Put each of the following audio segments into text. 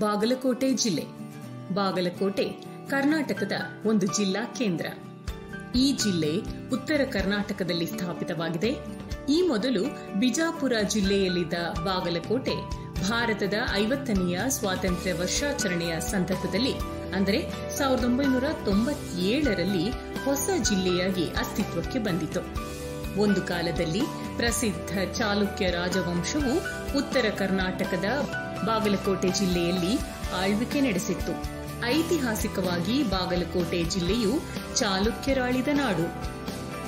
ಬಾಗಲಕೋಟೆ ಜಿಲ್ಲೆ. ಬಾಗಲಕೋಟೆ ಕರ್ನಾಟಕದ ಒಂದು ಜಿಲ್ಲಾ ಕೇಂದ್ರ. ಈ ಜಿಲ್ಲೆ ಉತ್ತರ ಕರ್ನಾಟಕದಲ್ಲಿ ಸ್ಥಾಪಿತವಾಗಿದೆ. ಈ ಮೊದಲು ಬಿಜಾಪುರ ಜಿಲ್ಲೆಯಲ್ಲಿದ್ದ ಬಾಗಲಕೋಟೆ ಭಾರತದ 50ನೆಯ ಸ್ವಾತಂತ್ರ್ಯ ವರ್ಷಾಚರಣೆಯ ಸಂದರ್ಭದಲ್ಲಿ ಅಂದರೆ 1997ರಲ್ಲಿ ಹೊಸ ಜಿಲ್ಲೆಯಾಗಿ ಅಸ್ತಿತ್ವಕ್ಕೆ ಬಂದಿತು. ಒಂದು ಕಾಲದಲ್ಲಿ ಪ್ರಸಿದ್ಧ ಚಾಲುಕ್ಯ ರಾಜವಂಶವು ಉತ್ತರ ಕರ್ನಾಟಕದ ಬಾಗಲಕೋಟೆ ಜಿಲ್ಲೆಯಲ್ಲಿ ಆಳ್ವಿಕೆ ನಡೆಸಿತ್ತು. ಐತಿಹಾಸಿಕವಾಗಿ ಬಾಗಲಕೋಟೆ ಜಿಲ್ಲೆಯು ಚಾಲುಕ್ಯರಾಳಿದ ನಾಡು.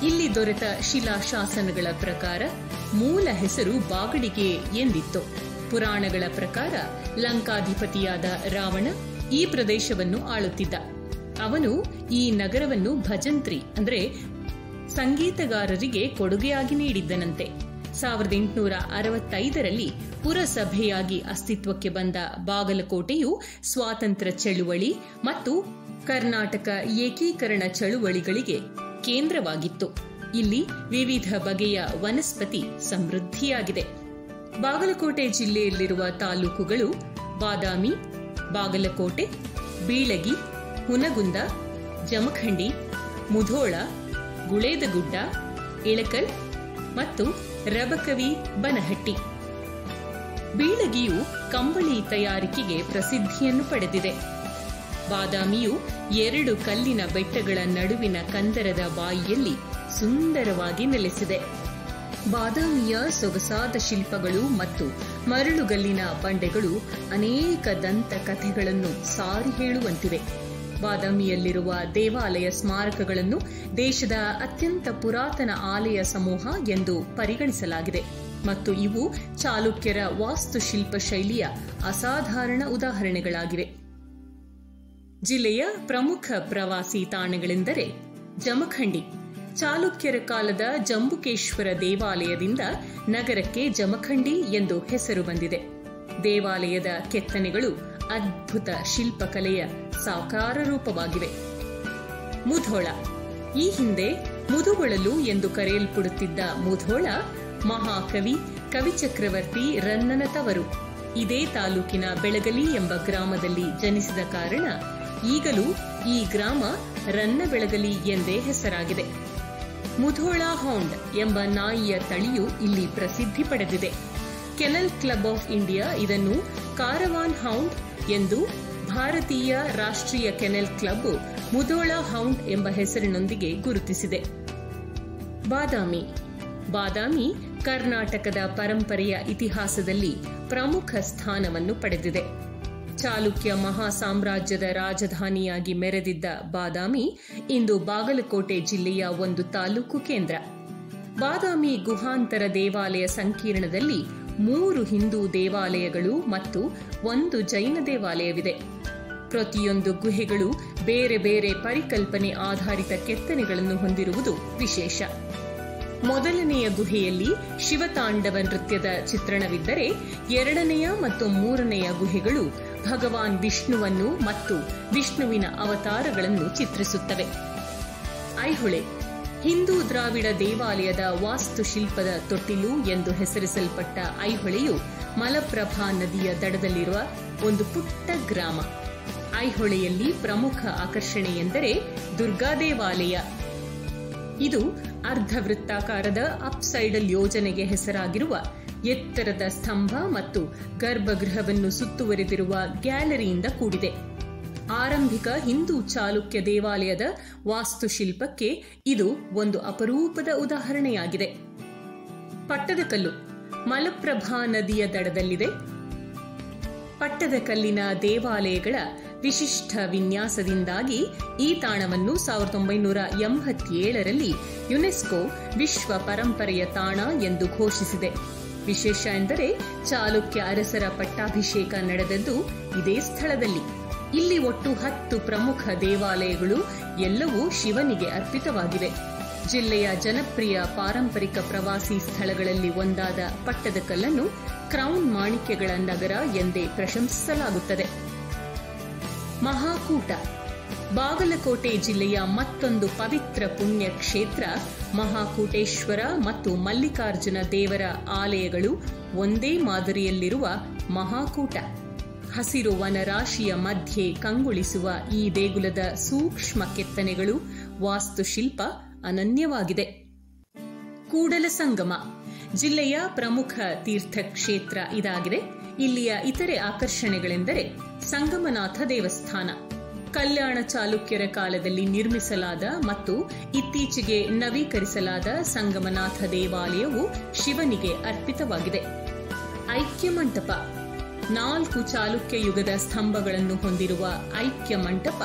ಇಲ್ಲಿ ದೊರೆತ ಶಿಲಾಶಾಸನಗಳ ಪ್ರಕಾರ ಮೂಲ ಹೆಸರು ಬಾಗಡಿಗೆ ಎಂದಿತ್ತು. ಪುರಾಣಗಳ ಪ್ರಕಾರ ಲಂಕಾಧಿಪತಿಯಾದ ರಾವಣ ಈ ಪ್ರದೇಶವನ್ನು ಆಳುತ್ತಿದ್ದ. ಅವನು ಈ ನಗರವನ್ನು ಭಜಂತ್ರಿ ಅಂದರೆ ಸಂಗೀತಗಾರರಿಗೆ ಕೊಡುಗೆಯಾಗಿ ನೀಡಿದ್ದನಂತೆ. 1865ರಲ್ಲಿ ಪುರಸಭೆಯಾಗಿ ಅಸ್ತಿತ್ವಕ್ಕೆ ಬಂದ ಬಾಗಲಕೋಟೆಯು ಸ್ವಾತಂತ್ರ್ಯ ಚಳುವಳಿ ಮತ್ತು ಕರ್ನಾಟಕ ಏಕೀಕರಣ ಚಳುವಳಿಗಳಿಗೆ ಕೇಂದ್ರವಾಗಿತ್ತು. ಇಲ್ಲಿ ವಿವಿಧ ಬಗೆಯ ವನಸ್ಪತಿ ಸಮೃದ್ಧಿಯಾಗಿದೆ. ಬಾಗಲಕೋಟೆ ಜಿಲ್ಲೆಯಲ್ಲಿರುವ ತಾಲೂಕುಗಳು ಬಾದಾಮಿ, ಬಾಗಲಕೋಟೆ, ಬೀಳಗಿ, ಹುನಗುಂದ, ಜಮಖಂಡಿ, ಮುಧೋಳ, ಗುಳೇದಗುಡ್ಡ, ಇಳಕಲ್ ಮತ್ತು ರಬಕವಿ ಬನಹಟ್ಟಿ. ಬೀಳಗಿಯು ಕಂಬಳಿ ತಯಾರಿಕೆಗೆ ಪ್ರಸಿದ್ಧಿಯನ್ನು ಪಡೆದಿದೆ. ಬಾದಾಮಿಯು 2 ಕಲ್ಲಿನ ಬೆಟ್ಟಗಳ ನಡುವಿನ ಕಂದರದ ಬಾಯಿಯಲ್ಲಿ ಸುಂದರವಾಗಿ ನೆಲೆಸಿದೆ. ಬಾದಾಮಿಯ ಸೊಗಸಾದ ಶಿಲ್ಪಗಳು ಮತ್ತು ಮರಳುಗಲ್ಲಿನ ಬಂಡೆಗಳು ಅನೇಕ ದಂತ ಕಥೆಗಳನ್ನು ಸಾರಿ ಹೇಳುವಂತಿವೆ. ಬಾದಾಮಿಯಲ್ಲಿರುವ ದೇವಾಲಯ ಸ್ಮಾರಕಗಳನ್ನು ದೇಶದ ಅತ್ಯಂತ ಪುರಾತನ ಆಲಯ ಸಮೂಹ ಎಂದು ಪರಿಗಣಿಸಲಾಗಿದೆ ಮತ್ತು ಇವು ಚಾಲುಕ್ಯರ ವಾಸ್ತುಶಿಲ್ಪ ಶೈಲಿಯ ಅಸಾಧಾರಣ ಉದಾಹರಣೆಗಳಾಗಿವೆ. ಜಿಲ್ಲೆಯ ಪ್ರಮುಖ ಪ್ರವಾಸಿ ತಾಣಗಳೆಂದರೆ ಜಮಖಂಡಿ. ಚಾಲುಕ್ಯರ ಕಾಲದ ಜಂಬುಕೇಶ್ವರ ದೇವಾಲಯದಿಂದ ನಗರಕ್ಕೆ ಜಮಖಂಡಿ ಎಂದು ಹೆಸರು ಬಂದಿದೆ. ದೇವಾಲಯದ ಕೆತ್ತನೆಗಳು ಅದ್ಭುತ ಶಿಲ್ಪಕಲೆಯ ಸಾಕಾರ ರೂಪವಾಗಿವೆ. ಮುಧೋಳ. ಈ ಹಿಂದೆ ಮುದುಗೊಳಲು ಎಂದು ಕರೆಯಲ್ಪಡುತ್ತಿದ್ದ ಮುಧೋಳ ಮಹಾಕವಿ ಕವಿಚಕ್ರವರ್ತಿ ರನ್ನನ ತವರು. ಇದೇ ತಾಲೂಕಿನ ಬೆಳಗಲಿ ಎಂಬ ಗ್ರಾಮದಲ್ಲಿ ಜನಿಸಿದ ಕಾರಣ ಈಗಲೂ ಈ ಗ್ರಾಮ ರನ್ನ ಬೆಳಗಲಿ ಎಂದೇ ಹೆಸರಾಗಿದೆ. ಮುಧೋಳ ಹೌಂಡ್ ಎಂಬ ನಾಯಿಯ ತಳಿಯು ಇಲ್ಲಿ ಪ್ರಸಿದ್ಧಿ ಪಡೆದಿದೆ. ಕೆನಲ್ ಕ್ಲಬ್ ಆಫ್ ಇಂಡಿಯಾ ಇದನ್ನು ಕಾರವಾನ್ ಹೌಂಡ್ ಎಂದು, ಭಾರತೀಯ ರಾಷ್ಟ್ರೀಯ ಕೆನೆಲ್ ಕ್ಲಬ್ ಮುಧೋಳ ಹೌಂಡ್ ಎಂಬ ಹೆಸರಿನೊಂದಿಗೆ ಗುರುತಿಸಿದೆ. ಬಾದಾಮಿ. ಬಾದಾಮಿ ಕರ್ನಾಟಕದ ಪರಂಪರೆಯ ಇತಿಹಾಸದಲ್ಲಿ ಪ್ರಮುಖ ಸ್ಥಾನವನ್ನು ಪಡೆದಿದೆ. ಚಾಲುಕ್ಯ ಮಹಾ ಸಾಮ್ರಾಜ್ಯದ ರಾಜಧಾನಿಯಾಗಿ ಮೆರೆದಿದ್ದ ಬಾದಾಮಿ ಇಂದು ಬಾಗಲಕೋಟೆ ಜಿಲ್ಲೆಯ ಒಂದು ತಾಲೂಕು ಕೇಂದ್ರ. ಬಾದಾಮಿ ಗುಹಾಂತರ ದೇವಾಲಯ ಸಂಕೀರ್ಣದಲ್ಲಿ 3 ಹಿಂದೂ ದೇವಾಲಯಗಳು ಮತ್ತು 1 ಜೈನ ದೇವಾಲಯವಿದೆ. ಪ್ರತಿಯೊಂದು ಗುಹೆಗಳು ಬೇರೆ ಬೇರೆ ಪರಿಕಲ್ಪನೆ ಆಧಾರಿತ ಕೆತ್ತನೆಗಳನ್ನು ಹೊಂದಿರುವುದು ವಿಶೇಷ. ಮೊದಲನೆಯ ಗುಹೆಯಲ್ಲಿ ಶಿವತಾಂಡವ ನೃತ್ಯದ ಚಿತ್ರಣವಿದ್ದರೆ 2ನೆಯ ಮತ್ತು 3ನೆಯ ಗುಹೆಗಳು ಭಗವಾನ್ ವಿಷ್ಣುವನ್ನು ಮತ್ತು ವಿಷ್ಣುವಿನ ಅವತಾರಗಳನ್ನು ಚಿತ್ರಿಸುತ್ತವೆ. ಐಹೊಳೆ. ಹಿಂದೂ ದ್ರಾವಿಡ ದೇವಾಲಯದ ವಾಸ್ತುಶಿಲ್ಪದ ತೊಟ್ಟಿಲು ಎಂದು ಹೆಸರಿಸಲ್ಪಟ್ಟ ಐಹೊಳೆಯು ಮಲಪ್ರಭಾ ನದಿಯ ದಡದಲ್ಲಿರುವ ಒಂದು ಪುಟ್ಟ ಗ್ರಾಮ. ಐಹೊಳೆಯಲ್ಲಿ ಪ್ರಮುಖ ಆಕರ್ಷಣೆ ಎಂದರೆ ದುರ್ಗಾ ದೇವಾಲಯ. ಇದು ಅರ್ಧವೃತ್ತಾಕಾರದ ಅಪ್ಸೈಡಲ್ ಯೋಜನೆಗೆ ಹೆಸರಾಗಿರುವ ಎತ್ತರದ ಸ್ತಂಭ ಮತ್ತು ಗರ್ಭಗೃಹವನ್ನು ಸುತ್ತುವರೆದಿರುವ ಗ್ಯಾಲರಿಯಿಂದ ಕೂಡಿದೆ. ಆರಂಭಿಕ ಹಿಂದೂ ಚಾಲುಕ್ಯ ದೇವಾಲಯದ ವಾಸ್ತುಶಿಲ್ಪಕ್ಕೆ ಇದು ಒಂದು ಅಪರೂಪದ ಉದಾಹರಣೆಯಾಗಿದೆ. ಪಟ್ಟದಕಲ್ಲು. ಮಲಪ್ರಭಾ ನದಿಯ ದಡದಲ್ಲಿದೆ. ಪಟ್ಟದಕಲ್ಲಿನ ದೇವಾಲಯಗಳ ವಿಶಿಷ್ಟ ವಿನ್ಯಾಸದಿಂದಾಗಿ ಈ ತಾಣವನ್ನು 1987ರಲ್ಲಿ ಯುನೆಸ್ಕೋ ವಿಶ್ವ ಪರಂಪರೆಯ ತಾಣ ಎಂದು ಘೋಷಿಸಿದೆ. ವಿಶೇಷ ಎಂದರೆ ಚಾಲುಕ್ಯ ಅರಸರ ಪಟ್ಟಾಭಿಷೇಕ ನಡೆದದ್ದು ಇದೇ ಸ್ಥಳದಲ್ಲಿ. ಇಲ್ಲಿ ಒಟ್ಟು 10 ಪ್ರಮುಖ ದೇವಾಲಯಗಳು ಎಲ್ಲವೂ ಶಿವನಿಗೆ ಅರ್ಪಿತವಾಗಿವೆ. ಜಿಲ್ಲೆಯ ಜನಪ್ರಿಯ ಪಾರಂಪರಿಕ ಪ್ರವಾಸಿ ಸ್ಥಳಗಳಲ್ಲಿ ಒಂದಾದ ಪಟ್ಟದಕಲ್ಲನ್ನು ಕ್ರೌನ್ ಮಾಣಿಕ್ಯಗಳ ನಗರ ಎಂದೇ ಪ್ರಶಂಸಿಸಲಾಗುತ್ತದೆ. ಮಹಾಕೂಟ. ಬಾಗಲಕೋಟೆ ಜಿಲ್ಲೆಯ ಮತ್ತೊಂದು ಪವಿತ್ರ ಪುಣ್ಯ ಕ್ಷೇತ್ರ ಮಹಾಕೂಟೇಶ್ವರ ಮತ್ತು ಮಲ್ಲಿಕಾರ್ಜುನ ದೇವರ ಆಲಯಗಳು ಒಂದೇ ಮಾದರಿಯಲ್ಲಿರುವ ಮಹಾಕೂಟ. ಹಸಿರು ವನರಾಶಿಯ ಮಧ್ಯೆ ಕಂಗೊಳಿಸುವ ಈ ದೇಗುಲದ ಸೂಕ್ಷ್ಮ ಕೆತ್ತನೆಗಳು, ವಾಸ್ತುಶಿಲ್ಪ ಅನನ್ಯವಾಗಿದೆ. ಕೂಡಲ ಸಂಗಮ ಜಿಲ್ಲೆಯ ಪ್ರಮುಖ ತೀರ್ಥಕ್ಷೇತ್ರ ಇದಾಗಿದೆ. ಇಲ್ಲಿಯ ಇತರೆ ಆಕರ್ಷಣೆಗಳೆಂದರೆ ಸಂಗಮನಾಥ ದೇವಸ್ಥಾನ. ಕಲ್ಯಾಣ ಚಾಲುಕ್ಯರ ಕಾಲದಲ್ಲಿ ನಿರ್ಮಿಸಲಾದ ಮತ್ತು ಇತ್ತೀಚೆಗೆ ನವೀಕರಿಸಲಾದ ಸಂಗಮನಾಥ ದೇವಾಲಯವು ಶಿವನಿಗೆ ಅರ್ಪಿತವಾಗಿದೆ. ಐಕ್ಯ ಮಂಟಪ 4 ಚಾಲುಕ್ಯ ಯುಗದ ಸ್ತಂಭಗಳನ್ನು ಹೊಂದಿರುವ ಐಕ್ಯ ಮಂಟಪ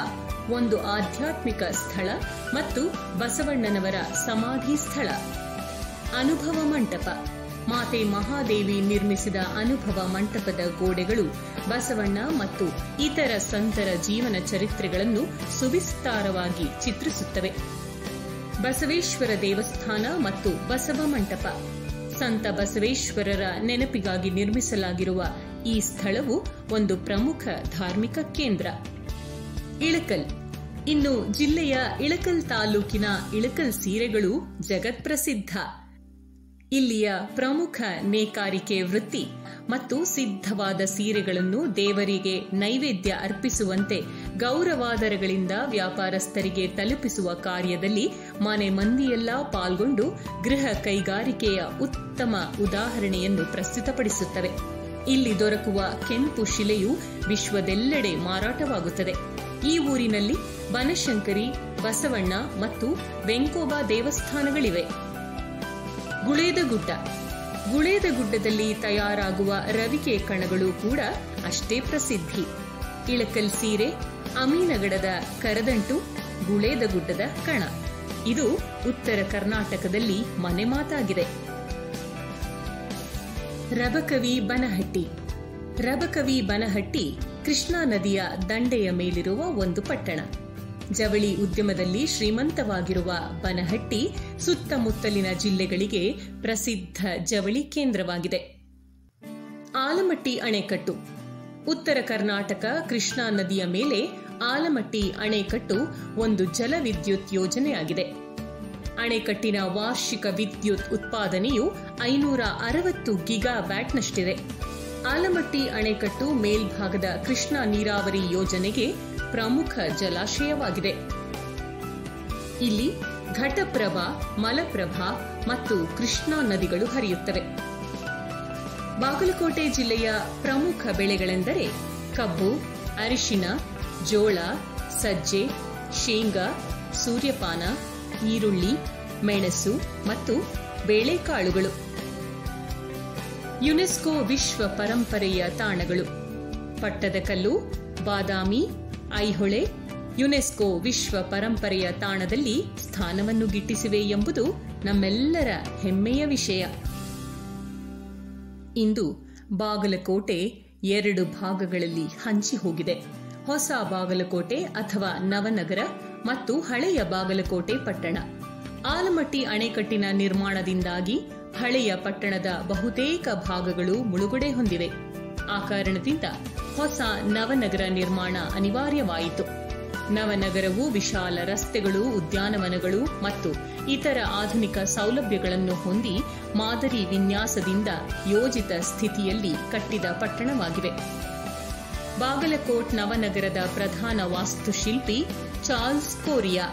ಒಂದು ಆಧ್ಯಾತ್ಮಿಕ ಸ್ಥಳ ಮತ್ತು ಬಸವಣ್ಣನವರ ಸಮಾಧಿ ಸ್ಥಳ. ಅನುಭವ ಮಂಟಪ ಮಾತೆ ಮಹಾದೇವಿ ನಿರ್ಮಿಸಿದ ಅನುಭವ ಮಂಟಪದ ಗೋಡೆಗಳು ಬಸವಣ್ಣ ಮತ್ತು ಇತರ ಸಂತರ ಜೀವನ ಚರಿತ್ರೆಗಳನ್ನು ಸುವಿಸ್ತಾರವಾಗಿ ಚಿತ್ರಿಸುತ್ತವೆ. ಬಸವೇಶ್ವರ ದೇವಸ್ಥಾನ ಮತ್ತು ಬಸವ ಮಂಟಪ ಸಂತ ಬಸವೇಶ್ವರರ ನೆನಪಿಗಾಗಿ ನಿರ್ಮಿಸಲಾಗಿರುವ ಈ ಸ್ಥಳವು ಒಂದು ಪ್ರಮುಖ ಧಾರ್ಮಿಕ ಕೇಂದ್ರ. ಇಳಕಲ್ ಇನ್ನು ಜಿಲ್ಲೆಯ ಇಳಕಲ್ ತಾಲೂಕಿನ ಇಳಕಲ್ ಸೀರೆಗಳು ಜಗತ್ಪ್ರಸಿದ್ಧ. ಇಲ್ಲಿಯ ಪ್ರಮುಖ ನೇಕಾರಿಕೆ ವೃತ್ತಿ ಮತ್ತು ಸಿದ್ಧವಾದ ಸೀರೆಗಳನ್ನು ದೇವರಿಗೆ ನೈವೇದ್ಯ ಅರ್ಪಿಸುವಂತೆ ಗೌರವಾದರಗಳಿಂದ ವ್ಯಾಪಾರಸ್ಥರಿಗೆ ತಲುಪಿಸುವ ಕಾರ್ಯದಲ್ಲಿ ಮನೆ ಮಂದಿಯೆಲ್ಲ ಪಾಲ್ಗೊಂಡು ಗೃಹ ಕೈಗಾರಿಕೆಯ ಉತ್ತಮ ಉದಾಹರಣೆಯನ್ನು ಪ್ರಸ್ತುತಪಡಿಸುತ್ತವೆ. ಇಲ್ಲಿ ದೊರಕುವ ಕೆಂಪು ಶಿಲೆಯು ವಿಶ್ವದೆಲ್ಲೆಡೆ ಮಾರಾಟವಾಗುತ್ತದೆ. ಈ ಊರಿನಲ್ಲಿ ಬನಶಂಕರಿ, ಬಸವಣ್ಣ ಮತ್ತು ವೆಂಕೋಬಾ ದೇವಸ್ಥಾನಗಳಿವೆ. ಗುಳೇದಗುಡ್ಡ ಗುಳೇದಗುಡ್ಡದಲ್ಲಿ ತಯಾರಾಗುವ ರವಿಕೆ ಕಣಗಳು ಕೂಡ ಅಷ್ಟೇ ಪ್ರಸಿದ್ಧಿ. ಇಳಕಲ್ ಸೀರೆ, ಅಮೀನಗಡದ ಕರದಂಟು, ಗುಳೇದಗುಡ್ಡದ ಕಣ ಇದು ಉತ್ತರ ಕರ್ನಾಟಕದಲ್ಲಿ ಮನೆ ಮಾತಾಗಿದೆ. ರಬಕವಿ ಬನಹಟ್ಟಿ ರಬಕವಿ ಬನಹಟ್ಟಿ ಕೃಷ್ಣಾ ನದಿಯ ದಂಡೆಯ ಮೇಲಿರುವ ಒಂದು ಪಟ್ಟಣ. ಜವಳಿ ಉದ್ಯಮದಲ್ಲಿ ಶ್ರೀಮಂತವಾಗಿರುವ ಬನಹಟ್ಟಿ ಸುತ್ತಮುತ್ತಲಿನ ಜಿಲ್ಲೆಗಳಿಗೆ ಪ್ರಸಿದ್ಧ ಜವಳಿ ಕೇಂದ್ರವಾಗಿದೆ. ಆಲಮಟ್ಟಿ ಅಣೆಕಟ್ಟು ಉತ್ತರ ಕರ್ನಾಟಕ ಕೃಷ್ಣಾ ನದಿಯ ಮೇಲೆ ಆಲಮಟ್ಟಿ ಅಣೆಕಟ್ಟು ಒಂದು ಜಲವಿದ್ಯುತ್ ಯೋಜನೆಯಾಗಿದೆ. ಅಣೆಕಟ್ಟಿನ ವಾರ್ಷಿಕ ವಿದ್ಯುತ್ ಉತ್ಪಾದನೆಯು 560 ಗಿಗಾವ್ಯಾಟ್ನಷ್ಟಿದೆ. ಆಲಮಟ್ಟಿ ಅಣೆಕಟ್ಟು ಮೇಲ್ಭಾಗದ ಕೃಷ್ಣಾ ನೀರಾವರಿ ಯೋಜನೆಗೆ ಪ್ರಮುಖ ಜಲಾಶಯವಾಗಿದೆ. ಇಲ್ಲಿ ಘಟಪ್ರಭಾ, ಮಲಪ್ರಭಾ ಮತ್ತು ಕೃಷ್ಣಾ ನದಿಗಳು ಹರಿಯುತ್ತವೆ. ಬಾಗಲಕೋಟೆ ಜಿಲ್ಲೆಯ ಪ್ರಮುಖ ಬೆಳೆಗಳೆಂದರೆ ಕಬ್ಬು, ಅರಿಶಿನ, ಜೋಳ, ಸಜ್ಜೆ, ಶೇಂಗಾ, ಸೂರ್ಯಪಾನ, ಈರುಳ್ಳಿ, ಮೆಣಸು ಮತ್ತು ಬೇಳೆಕಾಳುಗಳು. ಯುನೆಸ್ಕೋ ವಿಶ್ವ ಪರಂಪರೆಯ ತಾಣಗಳು ಪಟ್ಟದಕಲ್ಲು, ಬಾದಾಮಿ, ಐಹೊಳೆ ಯುನೆಸ್ಕೋ ವಿಶ್ವ ಪರಂಪರೆಯ ತಾಣದಲ್ಲಿ ಸ್ಥಾನವನ್ನು ಗಿಟ್ಟಿಸಿವೆ ಎಂಬುದು ನಮ್ಮೆಲ್ಲರ ಹೆಮ್ಮೆಯ ವಿಷಯ. ಇಂದು ಬಾಗಲಕೋಟೆ 2 ಭಾಗಗಳಲ್ಲಿ ಹಂಚಿ ಹೋಗಿದೆ. ಹೊಸ ಬಾಗಲಕೋಟೆ ಅಥವಾ ನವನಗರ ಮತ್ತು ಹಳೆಯ ಬಾಗಲಕೋಟೆ ಪಟ್ಟಣ. ಆಲಮಟ್ಟಿ ಅಣೆಕಟ್ಟಿನ ನಿರ್ಮಾಣದಿಂದಾಗಿ ಹಳೆಯ ಪಟ್ಟಣದ ಬಹುತೇಕ ಭಾಗಗಳು ಮುಳುಗಡೆ ಹೊಂದಿವೆ. ಆ ಕಾರಣದಿಂದ ಹೊಸ ನವನಗರ ನಿರ್ಮಾಣ ಅನಿವಾರ್ಯವಾಯಿತು. ನವನಗರವು ವಿಶಾಲ ರಸ್ತೆಗಳು, ಉದ್ಯಾನವನಗಳು ಮತ್ತು ಇತರ ಆಧುನಿಕ ಸೌಲಭ್ಯಗಳನ್ನು ಹೊಂದಿ ಮಾದರಿ ವಿನ್ಯಾಸದಿಂದ ಯೋಜಿತ ಸ್ಥಿತಿಯಲ್ಲಿ ಕಟ್ಟಿದ ಪಟ್ಟಣವಾಗಿವೆ. ಬಾಗಲಕೋಟ್ ನವನಗರದ ಪ್ರಧಾನ ವಾಸ್ತುಶಿಲ್ಪಿ ಚಾರ್ಲ್ಸ್ ಕೋರಿಯಾ.